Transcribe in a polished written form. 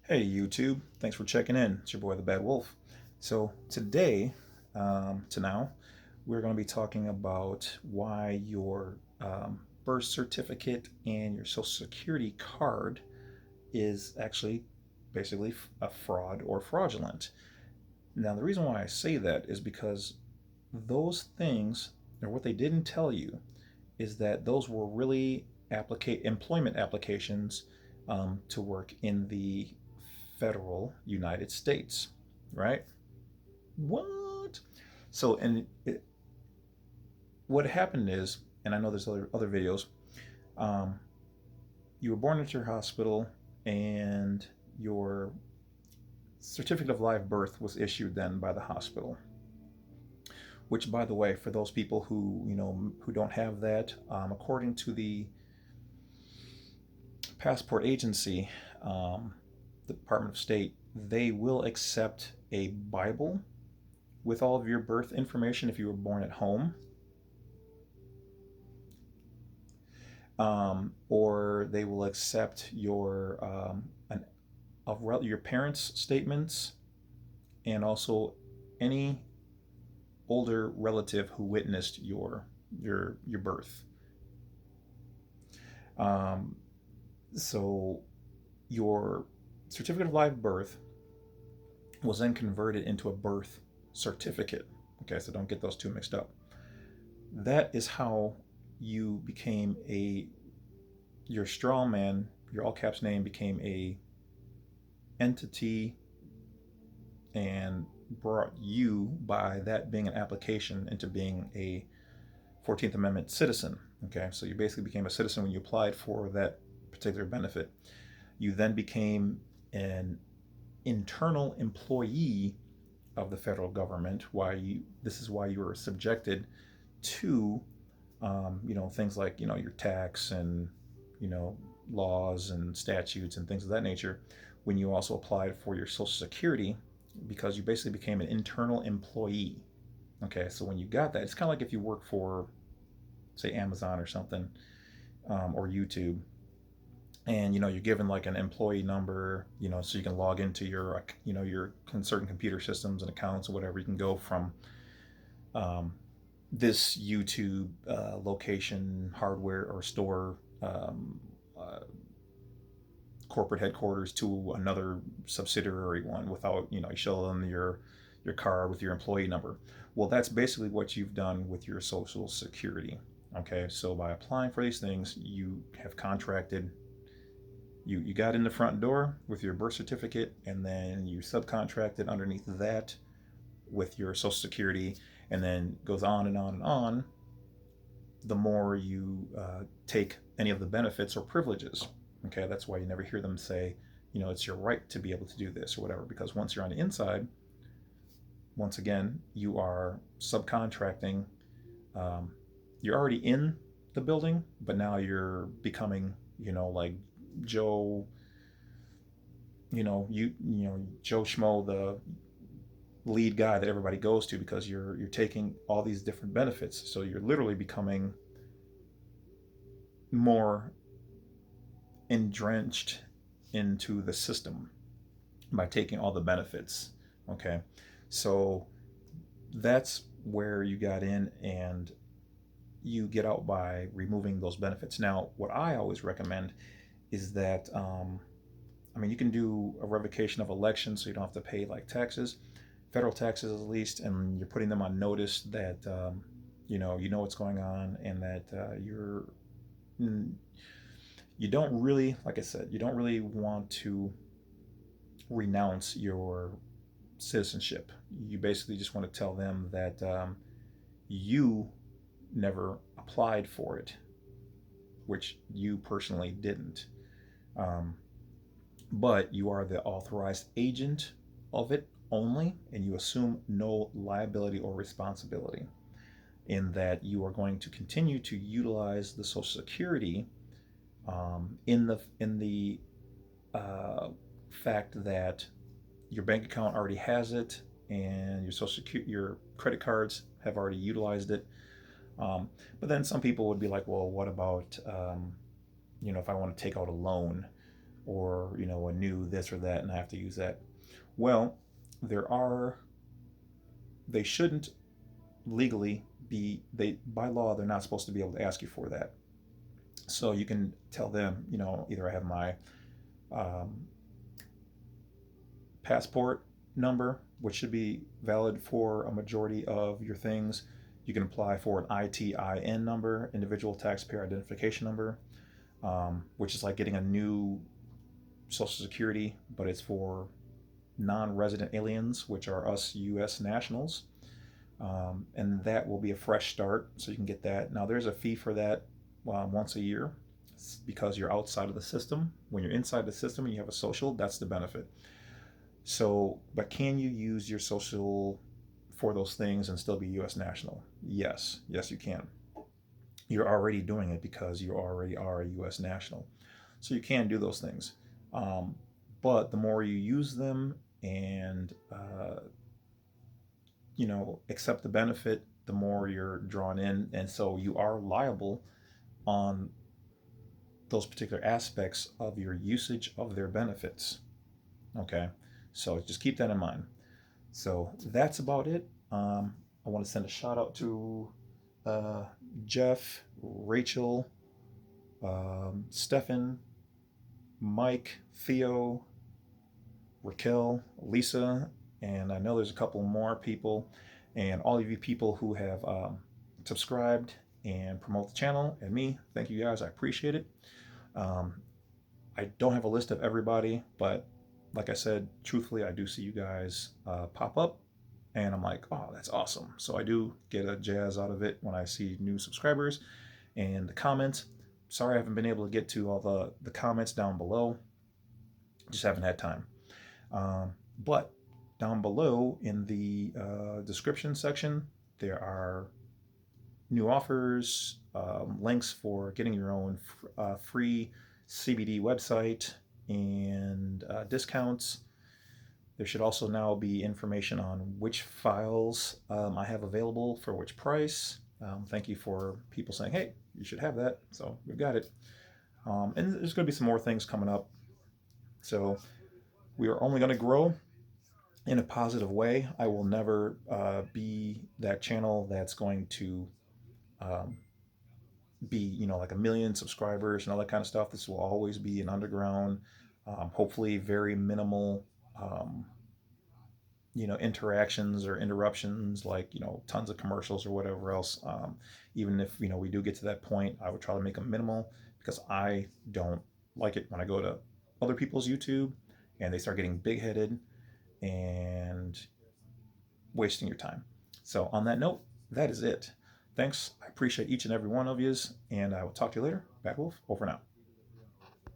Hey YouTube, thanks for checking in. It's your boy the Bad Wolf. So today, to now, we're going to be talking about why your birth certificate and your social security card is actually basically a fraud or fraudulent. Now, the reason why I say that is because those things, or what they didn't tell you, is that those were really employment applications to work in the federal United States, right? What? So, what happened is, and I know there's other videos. Um, you were born at your hospital, and your certificate of live birth was issued then by the hospital. Which, by the way, for those people who don't have that, according to the passport agency, the Department of State, they will accept a Bible with all of your birth information if you were born at home, or they will accept your parents' statements and also any older relative who witnessed your birth. Um, so your certificate of live birth was then converted into a birth certificate. Okay, so don't get those two mixed up. That is how you became your straw man, your all caps name became a entity and brought you by that being an application into being a 14th Amendment citizen. Okay, so you basically became a citizen when you applied for that particular benefit. You then became an internal employee of the federal government. This is why you were subjected to things like your tax and you know laws and statutes and things of that nature when you also applied for your social security, because you basically became an internal employee. Okay, so when you got that, it's kind of like if you work for, say, Amazon or something, or YouTube, and you're given like an employee number, so you can log into your certain computer systems and accounts or whatever. You can go from um, this YouTube location, hardware or store, uh, corporate headquarters to another subsidiary one without, you show them your card with your employee number. Well, that's basically what you've done with your Social Security. Okay, so by applying for these things, you have contracted. You got in the front door with your birth certificate, and then you subcontracted underneath that with your Social Security, and then goes on and on and on. The more you take any of the benefits or privileges. Okay, that's why you never hear them say, it's your right to be able to do this or whatever, because once you're on the inside, once again, you are subcontracting. Um, you're already in the building, but now you're becoming, like Joe, Joe Schmo, the lead guy that everybody goes to, because you're taking all these different benefits. So you're literally becoming more entrenched into the system by taking all the benefits. Okay, so that's where you got in, and you get out by removing those benefits. Now, what I always recommend is that, you can do a revocation of election, so you don't have to pay like taxes, federal taxes at least, and you're putting them on notice that you know what's going on, and that you don't really, like I said, you don't really want to renounce your citizenship. You basically just want to tell them that you never applied for it, which you personally didn't. Um, but you are the authorized agent of it only, and you assume no liability or responsibility, in that you are going to continue to utilize the Social Security, in the fact that your bank account already has it, and your credit cards have already utilized it. But then some people would be like, well, what about if I want to take out a loan? or a new this or that, and I have to use that. Well, there are they shouldn't legally be they by law they're not supposed to be able to ask you for that. So you can tell them, either I have my um, passport number, which should be valid for a majority of your things. You can apply for an ITIN number, individual taxpayer identification number, which is like getting a new Social Security, but it's for non-resident aliens, which are us U.S. nationals. And that will be a fresh start, so you can get that. Now, there's a fee for that once a year because you're outside of the system. When you're inside the system and you have a social, that's the benefit. So, but can you use your social for those things and still be U.S. national? Yes, yes, you can. You're already doing it because you already are a U.S. national. So you can do those things. Um, but the more you use them and accept the benefit, the more you're drawn in, and so you are liable on those particular aspects of your usage of their benefits. Okay, so just keep that in mind. So that's about it. I want to send a shout out to uh, Jeff, Rachel, Stefan, Mike, Theo, Raquel, Lisa, and I know there's a couple more people, and all of you people who have subscribed and promote the channel, and me, thank you guys, I appreciate it. Um, I don't have a list of everybody, but like I said, truthfully, I do see you guys pop up, and I'm like, oh, that's awesome. So I do get a jazz out of it when I see new subscribers and the comments. Sorry I haven't been able to get to all the comments down below. Just haven't had time. But down below in the description section, there are new offers, links for getting your own free CBD website, and discounts. There should also now be information on which files I have available for which price. Thank you for people saying, hey, you should have that. So we've got it. And there's going to be some more things coming up. So we are only going to grow in a positive way. I will never be that channel that's going to um, be, like a million subscribers and all that kind of stuff. This will always be an underground, hopefully very minimal, um, interactions or interruptions, like, tons of commercials or whatever else. Even if, we do get to that point, I would try to make them minimal because I don't like it when I go to other people's YouTube and they start getting big headed and wasting your time. So, on that note, that is it. Thanks. I appreciate each and every one of yous, and I will talk to you later. Bad Wolf, over now.